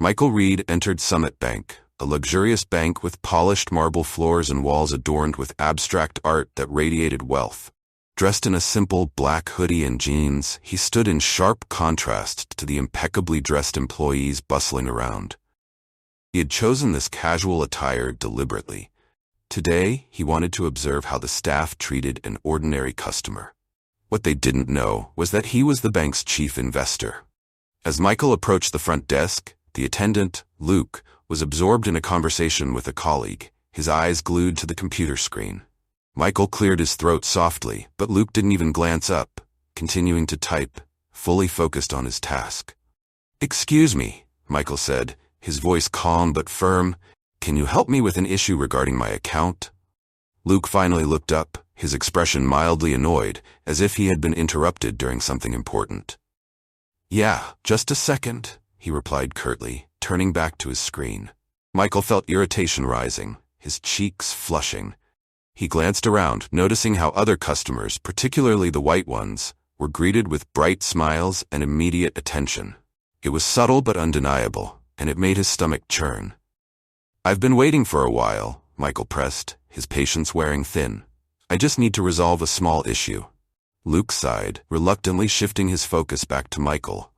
Michael Reed entered Summit Bank, a luxurious bank with polished marble floors and walls adorned with abstract art that radiated wealth. Dressed in a simple black hoodie and jeans, he stood in sharp contrast to the impeccably dressed employees bustling around. He had chosen this casual attire deliberately. Today, he wanted to observe how the staff treated an ordinary customer. What they didn't know was that he was the bank's chief investor. As Michael approached the front desk, the attendant, Luke, was absorbed in a conversation with a colleague, his eyes glued to the computer screen. Michael cleared his throat softly, but Luke didn't even glance up, continuing to type, fully focused on his task. "Excuse me," Michael said, his voice calm but firm. "Can you help me with an issue regarding my account?" Luke finally looked up, his expression mildly annoyed, as if he had been interrupted during something important. "Yeah, just a second," he replied curtly, turning back to his screen. Michael felt irritation rising, his cheeks flushing. He glanced around, noticing how other customers, particularly the white ones, were greeted with bright smiles and immediate attention. It was subtle but undeniable, and it made his stomach churn. "I've been waiting for a while," Michael pressed, his patience wearing thin. "I just need to resolve a small issue." Luke sighed, reluctantly shifting his focus back to Michael,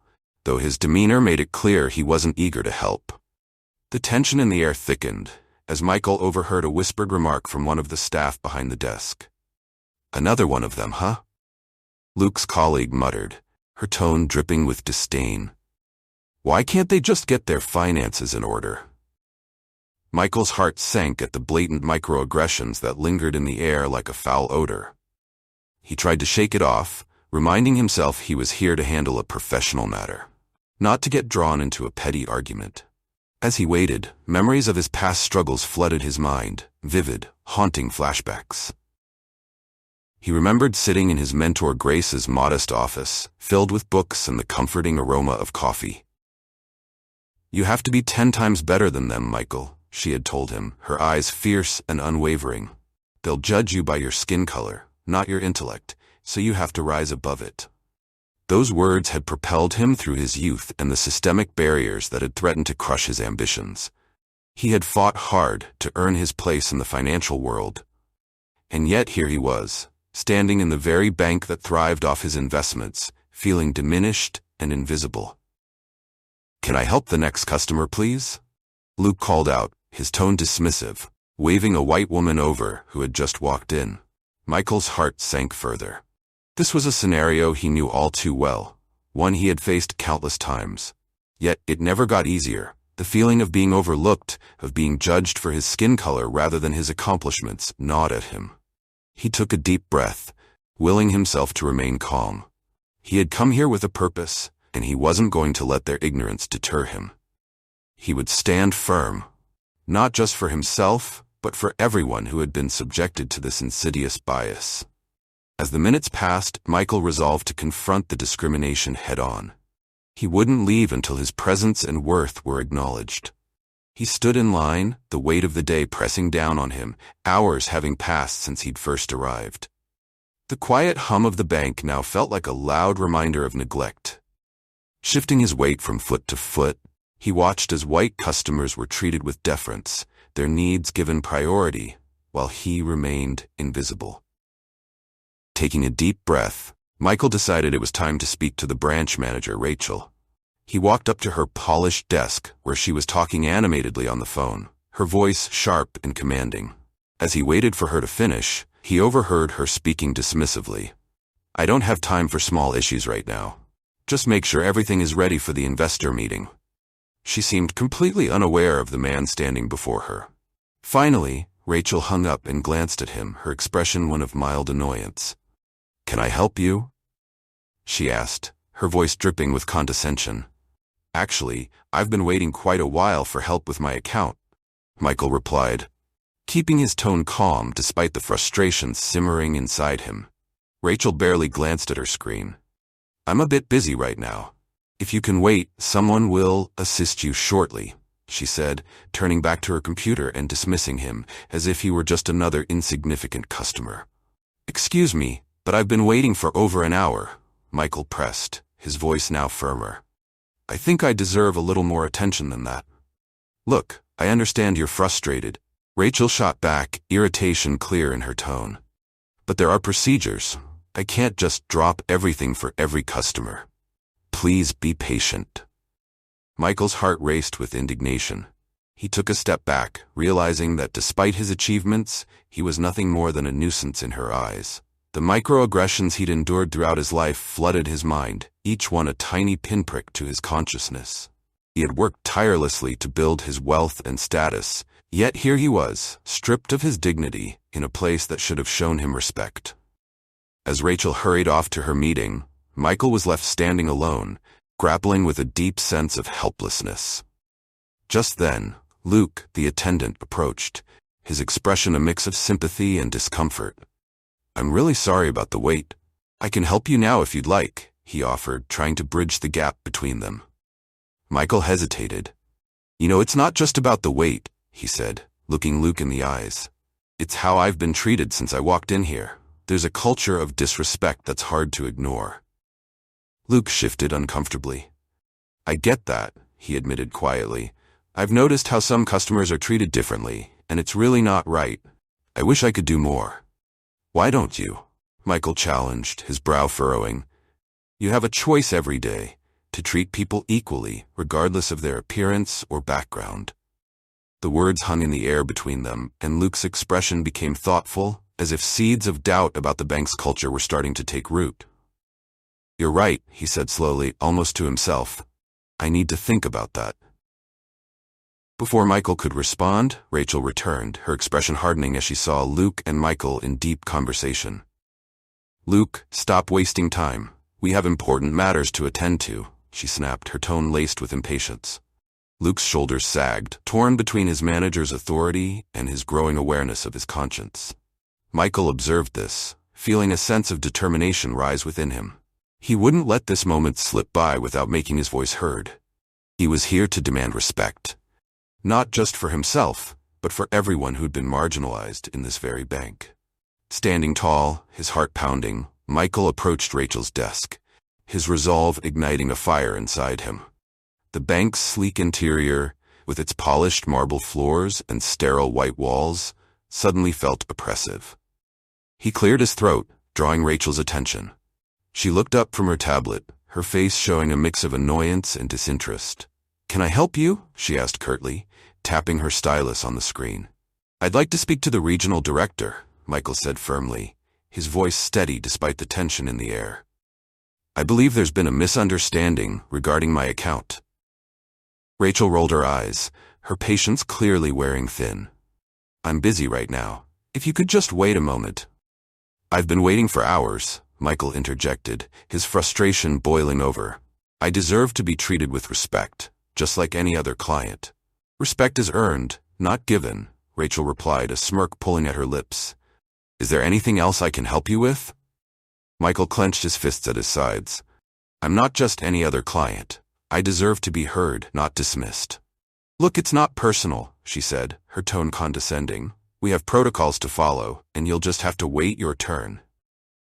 though his demeanor made it clear he wasn't eager to help. The tension in the air thickened, as Michael overheard a whispered remark from one of the staff behind the desk. "Another one of them, huh?" Luke's colleague muttered, her tone dripping with disdain. "Why can't they just get their finances in order?" Michael's heart sank at the blatant microaggressions that lingered in the air like a foul odor. He tried to shake it off, reminding himself he was here to handle a professional matter, not to get drawn into a petty argument. As he waited, memories of his past struggles flooded his mind, vivid, haunting flashbacks. He remembered sitting in his mentor Grace's modest office, filled with books and the comforting aroma of coffee. "You have to be 10 times better than them, Michael," she had told him, her eyes fierce and unwavering. "They'll judge you by your skin color, not your intellect, so you have to rise above it." Those words had propelled him through his youth and the systemic barriers that had threatened to crush his ambitions. He had fought hard to earn his place in the financial world. And yet here he was, standing in the very bank that thrived off his investments, feeling diminished and invisible. "Can I help the next customer, please?" Luke called out, his tone dismissive, waving a white woman over who had just walked in. Michael's heart sank further. This was a scenario he knew all too well, one he had faced countless times. Yet it never got easier. The feeling of being overlooked, of being judged for his skin color rather than his accomplishments, gnawed at him. He took a deep breath, willing himself to remain calm. He had come here with a purpose, and he wasn't going to let their ignorance deter him. He would stand firm, not just for himself, but for everyone who had been subjected to this insidious bias. As the minutes passed, Michael resolved to confront the discrimination head-on. He wouldn't leave until his presence and worth were acknowledged. He stood in line, the weight of the day pressing down on him, hours having passed since he'd first arrived. The quiet hum of the bank now felt like a loud reminder of neglect. Shifting his weight from foot to foot, he watched as white customers were treated with deference, their needs given priority, while he remained invisible. Taking a deep breath, Michael decided it was time to speak to the branch manager, Rachel. He walked up to her polished desk, where she was talking animatedly on the phone, her voice sharp and commanding. As he waited for her to finish, he overheard her speaking dismissively. "I don't have time for small issues right now. Just make sure everything is ready for the investor meeting." She seemed completely unaware of the man standing before her. Finally, Rachel hung up and glanced at him, her expression one of mild annoyance. "Can I help you?" she asked, her voice dripping with condescension. "Actually, I've been waiting quite a while for help with my account," Michael replied, keeping his tone calm despite the frustration simmering inside him. Rachel barely glanced at her screen. "I'm a bit busy right now. If you can wait, someone will assist you shortly," she said, turning back to her computer and dismissing him, as if he were just another insignificant customer. "Excuse me, but I've been waiting for over an hour," Michael pressed, his voice now firmer. I think I deserve a little more attention than that. Look, I understand you're frustrated. Rachel shot back, irritation clear in her tone. But there are procedures. I can't just drop everything for every customer. Please be patient. Michael's heart raced with indignation. He took a step back, realizing that despite his achievements, he was nothing more than a nuisance in her eyes. The microaggressions he'd endured throughout his life flooded his mind, each one a tiny pinprick to his consciousness. He had worked tirelessly to build his wealth and status, yet here he was, stripped of his dignity, in a place that should have shown him respect. As Rachel hurried off to her meeting, Michael was left standing alone, grappling with a deep sense of helplessness. Just then, Luke, the attendant, approached, his expression a mix of sympathy and discomfort. I'm really sorry about the wait. I can help you now if you'd like, he offered, trying to bridge the gap between them. Michael hesitated. It's not just about the wait, he said, looking Luke in the eyes. It's how I've been treated since I walked in here. There's a culture of disrespect that's hard to ignore. Luke shifted uncomfortably. I get that, he admitted quietly. I've noticed how some customers are treated differently, and it's really not right. I wish I could do more. Why don't you? Michael challenged, his brow furrowing. You have a choice every day, to treat people equally, regardless of their appearance or background. The words hung in the air between them, and Luke's expression became thoughtful, as if seeds of doubt about the bank's culture were starting to take root. You're right, he said slowly, almost to himself. I need to think about that. Before Michael could respond, Rachel returned, her expression hardening as she saw Luke and Michael in deep conversation. Luke, stop wasting time. We have important matters to attend to, she snapped, her tone laced with impatience. Luke's shoulders sagged, torn between his manager's authority and his growing awareness of his conscience. Michael observed this, feeling a sense of determination rise within him. He wouldn't let this moment slip by without making his voice heard. He was here to demand respect. Not just for himself, but for everyone who'd been marginalized in this very bank. Standing tall, his heart pounding, Michael approached Rachel's desk, his resolve igniting a fire inside him. The bank's sleek interior, with its polished marble floors and sterile white walls, suddenly felt oppressive. He cleared his throat, drawing Rachel's attention. She looked up from her tablet, her face showing a mix of annoyance and disinterest. Can I help you? She asked curtly, tapping her stylus on the screen. I'd like to speak to the regional director, Michael said firmly, his voice steady despite the tension in the air. I believe there's been a misunderstanding regarding my account. Rachel rolled her eyes, her patience clearly wearing thin. I'm busy right now. If you could just wait a moment. I've been waiting for hours, Michael interjected, his frustration boiling over. I deserve to be treated with respect, just like any other client. Respect is earned, not given, Rachel replied, a smirk pulling at her lips. Is there anything else I can help you with? Michael clenched his fists at his sides. I'm not just any other client. I deserve to be heard, not dismissed. Look, it's not personal, she said, her tone condescending. We have protocols to follow, and you'll just have to wait your turn.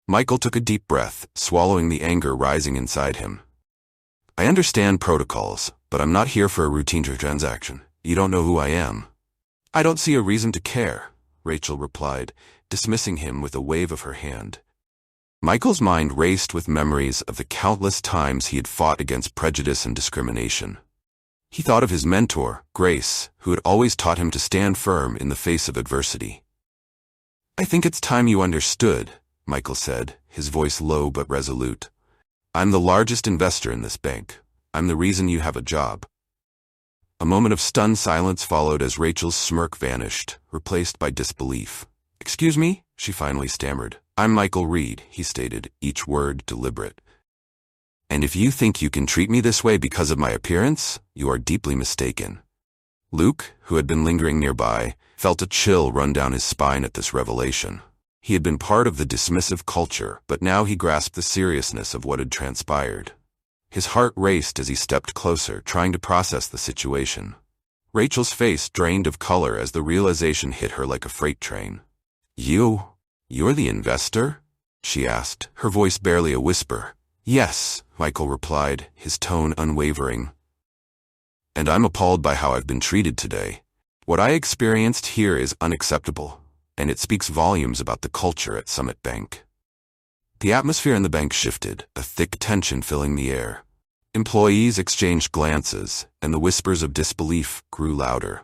Michael took a deep breath, swallowing the anger rising inside him. I understand protocols, but I'm not here for a routine transaction. You don't know who I am. I don't see a reason to care, Rachel replied, dismissing him with a wave of her hand. Michael's mind raced with memories of the countless times he had fought against prejudice and discrimination. He thought of his mentor, Grace, who had always taught him to stand firm in the face of adversity. I think it's time you understood, Michael said, his voice low but resolute. I'm the largest investor in this bank. I'm the reason you have a job. A moment of stunned silence followed as Rachel's smirk vanished, replaced by disbelief. Excuse me? She finally stammered. I'm Michael Reed, he stated, each word deliberate. And if you think you can treat me this way because of my appearance, you are deeply mistaken. Luke, who had been lingering nearby, felt a chill run down his spine at this revelation. He had been part of the dismissive culture, but now he grasped the seriousness of what had transpired. His heart raced as he stepped closer, trying to process the situation. Rachel's face drained of color as the realization hit her like a freight train. You're the investor? She asked, her voice barely a whisper. Yes, Michael replied, his tone unwavering. And I'm appalled by how I've been treated today. What I experienced here is unacceptable, and it speaks volumes about the culture at Summit Bank. The atmosphere in the bank shifted, a thick tension filling the air. Employees exchanged glances, and the whispers of disbelief grew louder.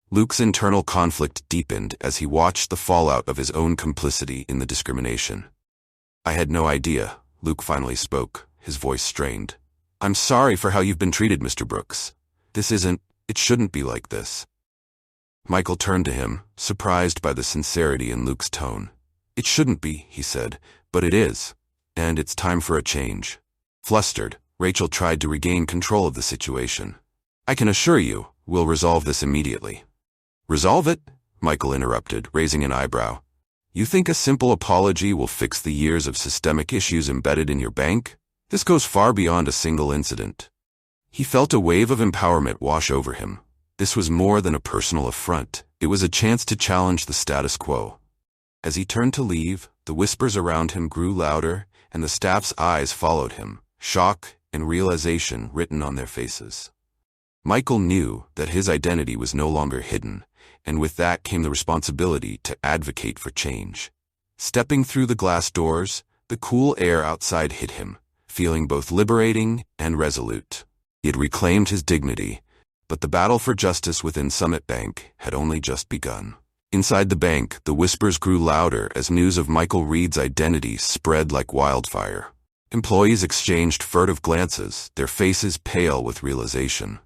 Luke's internal conflict deepened as he watched the fallout of his own complicity in the discrimination. I had no idea, Luke finally spoke, his voice strained. I'm sorry for how you've been treated, Mr. Brooks. It shouldn't be like this. Michael turned to him, surprised by the sincerity in Luke's tone. It shouldn't be, he said, but it is. And it's time for a change. Flustered, Rachel tried to regain control of the situation. I can assure you, we'll resolve this immediately. Resolve it? Michael interrupted, raising an eyebrow. You think a simple apology will fix the years of systemic issues embedded in your bank? This goes far beyond a single incident. He felt a wave of empowerment wash over him. This was more than a personal affront. It was a chance to challenge the status quo. As he turned to leave, the whispers around him grew louder, and the staff's eyes followed him, shock and realization written on their faces. Michael knew that his identity was no longer hidden, and with that came the responsibility to advocate for change. Stepping through the glass doors, the cool air outside hit him, feeling both liberating and resolute. He had reclaimed his dignity, but the battle for justice within Summit Bank had only just begun. Inside the bank, the whispers grew louder as news of Michael Reed's identity spread like wildfire. Employees exchanged furtive glances, their faces pale with realization.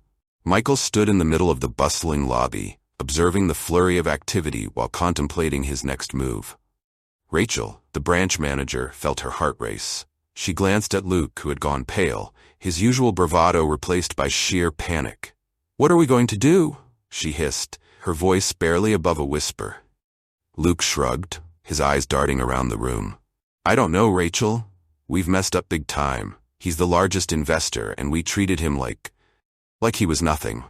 Michael stood in the middle of the bustling lobby, observing the flurry of activity while contemplating his next move. Rachel, the branch manager, felt her heart race. She glanced at Luke, who had gone pale, his usual bravado replaced by sheer panic. What are we going to do? She hissed, her voice barely above a whisper. Luke shrugged, his eyes darting around the room. I don't know, Rachel. We've messed up big time. He's the largest investor, and we treated him like he was nothing.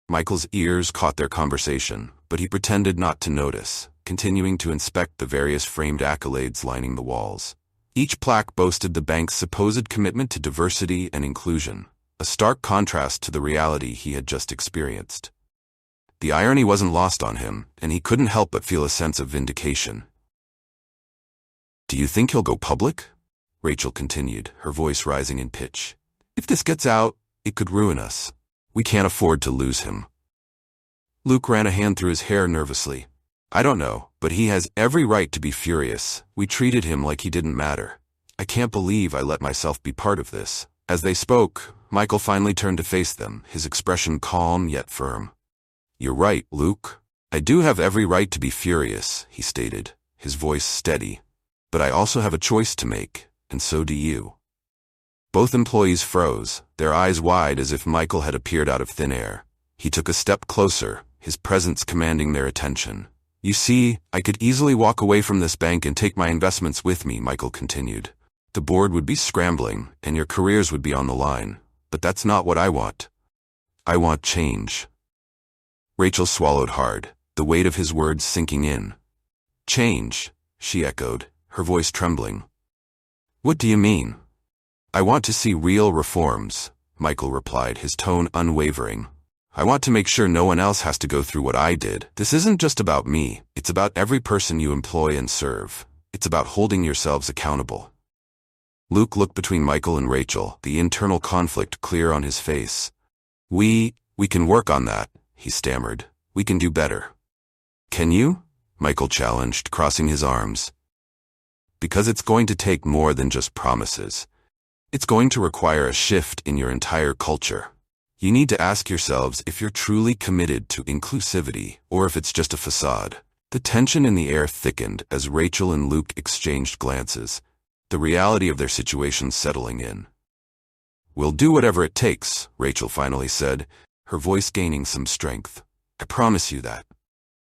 Michael's ears caught their conversation, but he pretended not to notice, continuing to inspect the various framed accolades lining the walls. Each plaque boasted the bank's supposed commitment to diversity and inclusion, a stark contrast to the reality he had just experienced. The irony wasn't lost on him, and he couldn't help but feel a sense of vindication. Do you think he'll go public? Rachel continued, her voice rising in pitch. If this gets out, it could ruin us. We can't afford to lose him. Luke ran a hand through his hair nervously. I don't know, but he has every right to be furious. We treated him like he didn't matter. I can't believe I let myself be part of this. As they spoke, Michael finally turned to face them, his expression calm yet firm. You're right, Luke. I do have every right to be furious, he stated, his voice steady. But I also have a choice to make, and so do you. Both employees froze, their eyes wide as if Michael had appeared out of thin air. He took a step closer, his presence commanding their attention. You see, I could easily walk away from this bank and take my investments with me, Michael continued. The board would be scrambling, and your careers would be on the line. But that's not what I want. I want change. Rachel swallowed hard, the weight of his words sinking in. Change, she echoed, her voice trembling. What do you mean? I want to see real reforms, Michael replied, his tone unwavering. I want to make sure no one else has to go through what I did. This isn't just about me, it's about every person you employ and serve. It's about holding yourselves accountable. Luke looked between Michael and Rachel, the internal conflict clear on his face. We can work on that, he stammered. We can do better. Can you? Michael challenged, crossing his arms. Because it's going to take more than just promises. It's going to require a shift in your entire culture. You need to ask yourselves if you're truly committed to inclusivity or if it's just a facade. The tension in the air thickened as Rachel and Luke exchanged glances, the reality of their situation settling in. We'll do whatever it takes, Rachel finally said, her voice gaining some strength. I promise you that.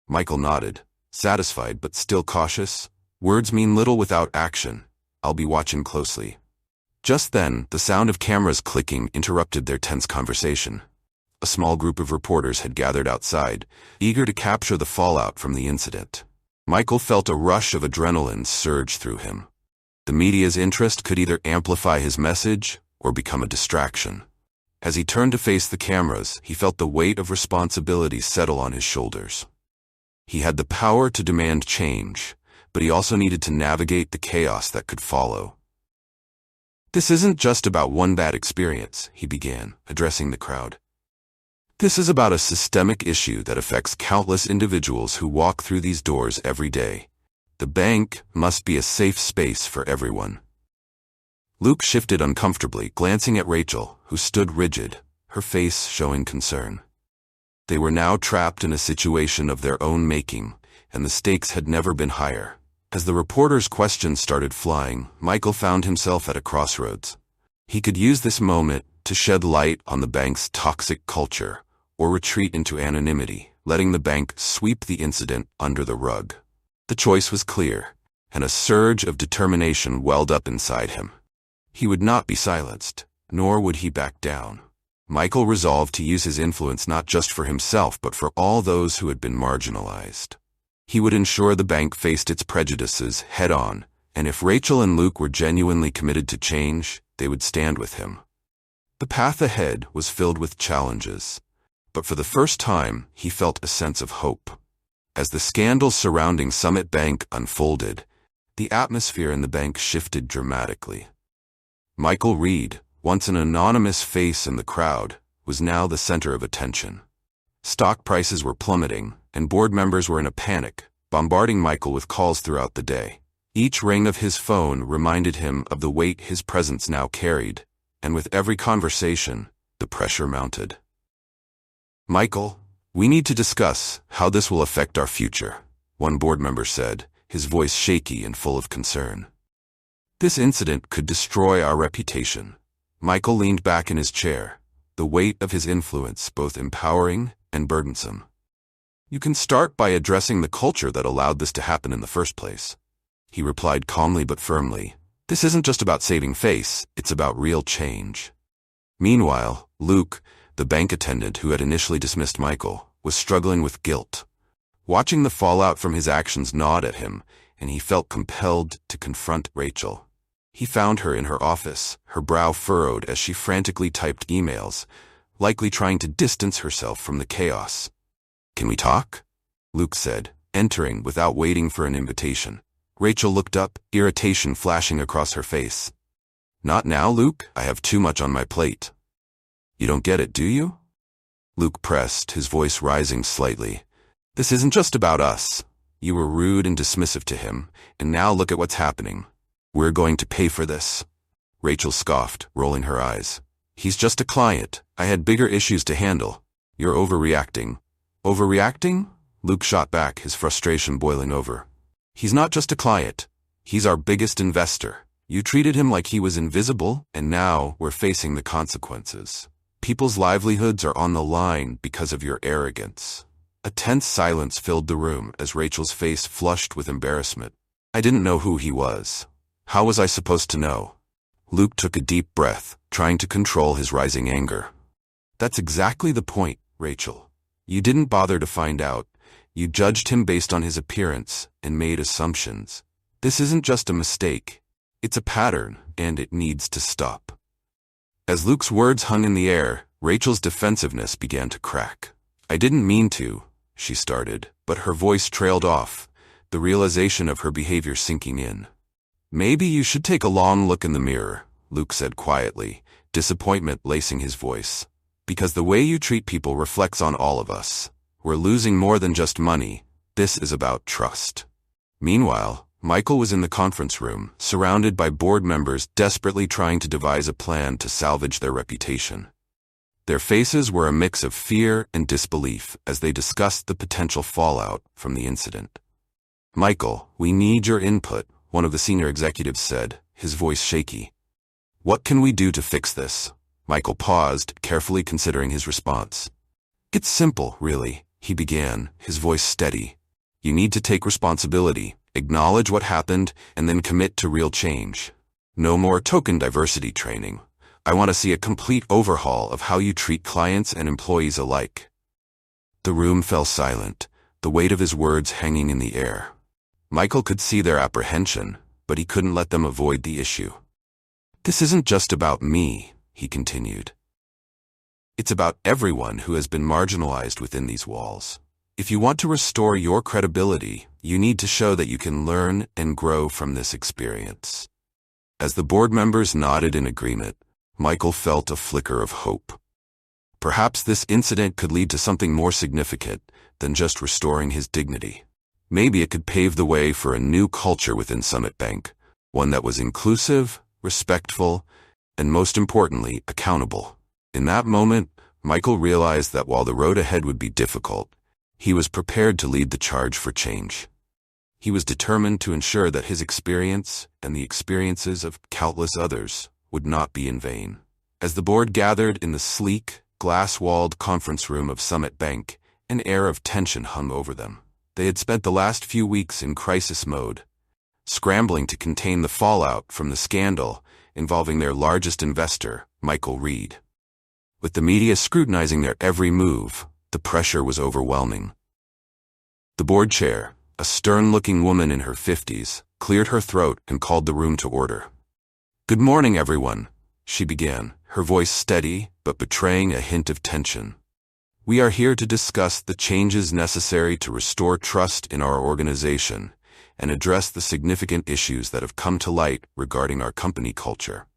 Michael nodded, satisfied but still cautious. Words mean little without action. I'll be watching closely. Just then, the sound of cameras clicking interrupted their tense conversation. A small group of reporters had gathered outside, eager to capture the fallout from the incident. Michael felt a rush of adrenaline surge through him. The media's interest could either amplify his message or become a distraction. As he turned to face the cameras, he felt the weight of responsibility settle on his shoulders. He had the power to demand change, but he also needed to navigate the chaos that could follow. "This isn't just about one bad experience," he began, addressing the crowd. "This is about a systemic issue that affects countless individuals who walk through these doors every day. The bank must be a safe space for everyone." Luke shifted uncomfortably, glancing at Rachel, who stood rigid, her face showing concern. They were now trapped in a situation of their own making, and the stakes had never been higher. As the reporter's questions started flying, Michael found himself at a crossroads. He could use this moment to shed light on the bank's toxic culture, or retreat into anonymity, letting the bank sweep the incident under the rug. The choice was clear, and a surge of determination welled up inside him. He would not be silenced, nor would he back down. Michael resolved to use his influence not just for himself but for all those who had been marginalized. He would ensure the bank faced its prejudices head-on, and if Rachel and Luke were genuinely committed to change, they would stand with him. The path ahead was filled with challenges, but for the first time he felt a sense of hope. As the scandal surrounding Summit Bank unfolded, the atmosphere in the bank shifted dramatically. Michael Reed, once an anonymous face in the crowd, was now the center of attention. Stock prices were plummeting, and board members were in a panic, bombarding Michael with calls throughout the day. Each ring of his phone reminded him of the weight his presence now carried, and with every conversation, the pressure mounted. "Michael, we need to discuss how this will affect our future," one board member said, his voice shaky and full of concern. "This incident could destroy our reputation." Michael leaned back in his chair, the weight of his influence both empowering and burdensome. "You can start by addressing the culture that allowed this to happen in the first place," he replied calmly but firmly. "This isn't just about saving face, it's about real change." Meanwhile, Luke, the bank attendant who had initially dismissed Michael, was struggling with guilt. Watching the fallout from his actions gnawed at him, and he felt compelled to confront Rachel. He found her in her office, her brow furrowed as she frantically typed emails, likely trying to distance herself from the chaos. "Can we talk?" Luke said, entering without waiting for an invitation. Rachel looked up, irritation flashing across her face. "Not now, Luke. I have too much on my plate." "You don't get it, do you?" Luke pressed, his voice rising slightly. "This isn't just about us. You were rude and dismissive to him, and now look at what's happening. We're going to pay for this." Rachel scoffed, rolling her eyes. "He's just a client. I had bigger issues to handle. You're overreacting." "Overreacting?" Luke shot back, his frustration boiling over. "He's not just a client. He's our biggest investor. You treated him like he was invisible, and now we're facing the consequences. People's livelihoods are on the line because of your arrogance." A tense silence filled the room as Rachel's face flushed with embarrassment. "I didn't know who he was. How was I supposed to know?" Luke took a deep breath, trying to control his rising anger. "That's exactly the point, Rachel. You didn't bother to find out. You judged him based on his appearance and made assumptions. This isn't just a mistake. It's a pattern, and it needs to stop." As Luke's words hung in the air, Rachel's defensiveness began to crack. "I didn't mean to," she started, but her voice trailed off, the realization of her behavior sinking in. "Maybe you should take a long look in the mirror," Luke said quietly, disappointment lacing his voice. "Because the way you treat people reflects on all of us. We're losing more than just money. This is about trust." Meanwhile, Michael was in the conference room, surrounded by board members desperately trying to devise a plan to salvage their reputation. Their faces were a mix of fear and disbelief as they discussed the potential fallout from the incident. "Michael, we need your input," one of the senior executives said, his voice shaky. "What can we do to fix this?" Michael paused, carefully considering his response. "It's simple, really," he began, his voice steady. "You need to take responsibility, acknowledge what happened, and then commit to real change. No more token diversity training. I want to see a complete overhaul of how you treat clients and employees alike." The room fell silent, the weight of his words hanging in the air. Michael could see their apprehension, but he couldn't let them avoid the issue. "This isn't just about me," he continued. "It's about everyone who has been marginalized within these walls. If you want to restore your credibility, you need to show that you can learn and grow from this experience." As the board members nodded in agreement, Michael felt a flicker of hope. Perhaps this incident could lead to something more significant than just restoring his dignity. Maybe it could pave the way for a new culture within Summit Bank, one that was inclusive, respectful, and most importantly, accountable. In that moment, Michael realized that while the road ahead would be difficult, he was prepared to lead the charge for change. He was determined to ensure that his experience and the experiences of countless others would not be in vain. As the board gathered in the sleek, glass-walled conference room of Summit Bank, an air of tension hung over them. They had spent the last few weeks in crisis mode, scrambling to contain the fallout from the scandal involving their largest investor, Michael Reed. With the media scrutinizing their every move, the pressure was overwhelming. The board chair, a stern-looking woman in her 50s, cleared her throat and called the room to order. "Good morning, everyone," she began, her voice steady but betraying a hint of tension. "We are here to discuss the changes necessary to restore trust in our organization and address the significant issues that have come to light regarding our company culture."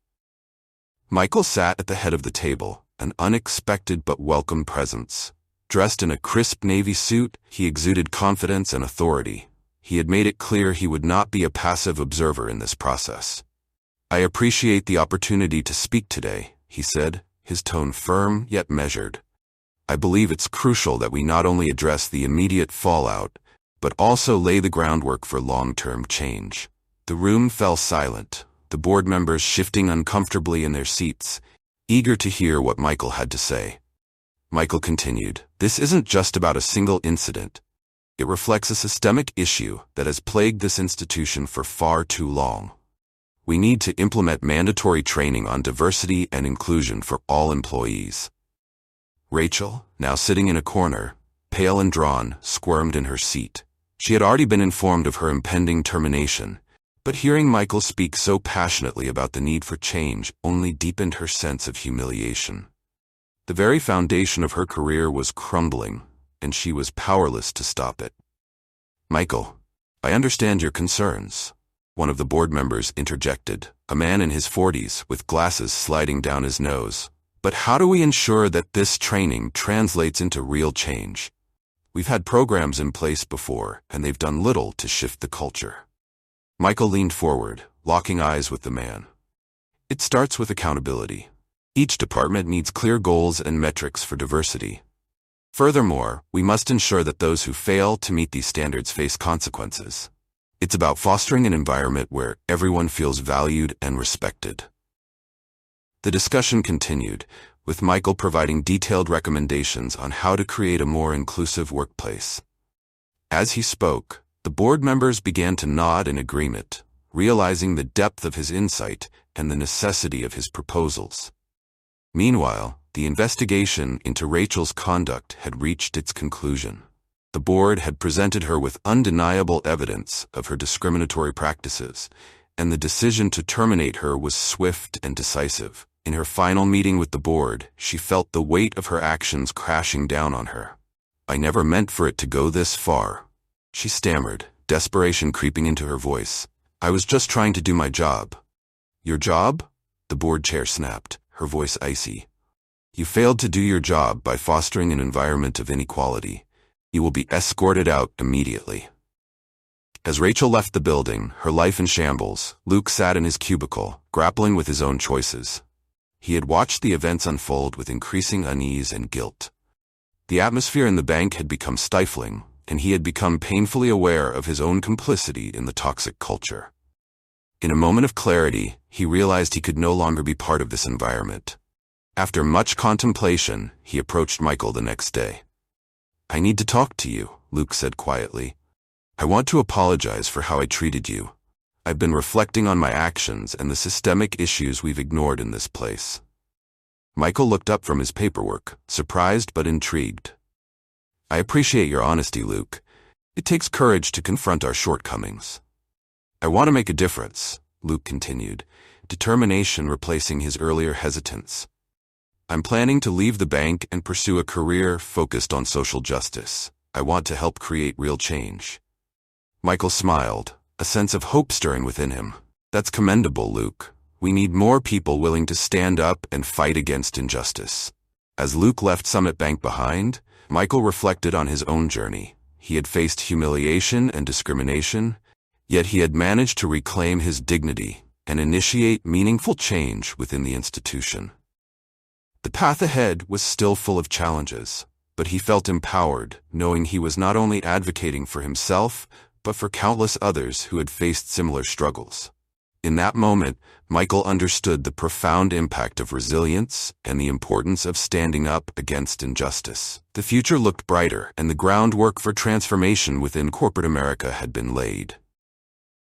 Michael sat at the head of the table, an unexpected but welcome presence. Dressed in a crisp navy suit, he exuded confidence and authority. He had made it clear he would not be a passive observer in this process. "I appreciate the opportunity to speak today," he said, his tone firm yet measured. "I believe it's crucial that we not only address the immediate fallout, but also lay the groundwork for long-term change." The room fell silent, the board members shifting uncomfortably in their seats, eager to hear what Michael had to say. Michael continued, "This isn't just about a single incident. It reflects a systemic issue that has plagued this institution for far too long. We need to implement mandatory training on diversity and inclusion for all employees." Rachel, now sitting in a corner, pale and drawn, squirmed in her seat. She had already been informed of her impending termination, but hearing Michael speak so passionately about the need for change only deepened her sense of humiliation. The very foundation of her career was crumbling, and she was powerless to stop it. "Michael, I understand your concerns," one of the board members interjected, a man in his 40s with glasses sliding down his nose. "But how do we ensure that this training translates into real change? We've had programs in place before, and they've done little to shift the culture." Michael leaned forward, locking eyes with the man. "It starts with accountability. Each department needs clear goals and metrics for diversity. Furthermore, we must ensure that those who fail to meet these standards face consequences. It's about fostering an environment where everyone feels valued and respected." The discussion continued, with Michael providing detailed recommendations on how to create a more inclusive workplace. As he spoke, the board members began to nod in agreement, realizing the depth of his insight and the necessity of his proposals. Meanwhile, the investigation into Rachel's conduct had reached its conclusion. The board had presented her with undeniable evidence of her discriminatory practices, and the decision to terminate her was swift and decisive. In her final meeting with the board, she felt the weight of her actions crashing down on her. "I never meant for it to go this far," she stammered, desperation creeping into her voice. "I was just trying to do my job." "Your job?" the board chair snapped, her voice icy. "You failed to do your job by fostering an environment of inequality. You will be escorted out immediately." As Rachel left the building, her life in shambles, Luke sat in his cubicle, grappling with his own choices. He had watched the events unfold with increasing unease and guilt. The atmosphere in the bank had become stifling, and he had become painfully aware of his own complicity in the toxic culture. In a moment of clarity, he realized he could no longer be part of this environment. After much contemplation, he approached Michael the next day. "I need to talk to you," Luke said quietly. "I want to apologize for how I treated you. I've been reflecting on my actions and the systemic issues we've ignored in this place." Michael looked up from his paperwork, surprised but intrigued. "I appreciate your honesty, Luke. It takes courage to confront our shortcomings." I want to make a difference, Luke continued, determination replacing his earlier hesitance. I'm planning to leave the bank and pursue a career focused on social justice. I want to help create real change. Michael smiled, a sense of hope stirring within him. That's commendable, Luke. We need more people willing to stand up and fight against injustice. As Luke left Summit Bank behind, Michael reflected on his own journey. He had faced humiliation and discrimination, yet he had managed to reclaim his dignity and initiate meaningful change within the institution. The path ahead was still full of challenges, but he felt empowered, knowing he was not only advocating for himself, but for countless others who had faced similar struggles. In that moment, Michael understood the profound impact of resilience and the importance of standing up against injustice. The future looked brighter, and the groundwork for transformation within corporate America had been laid.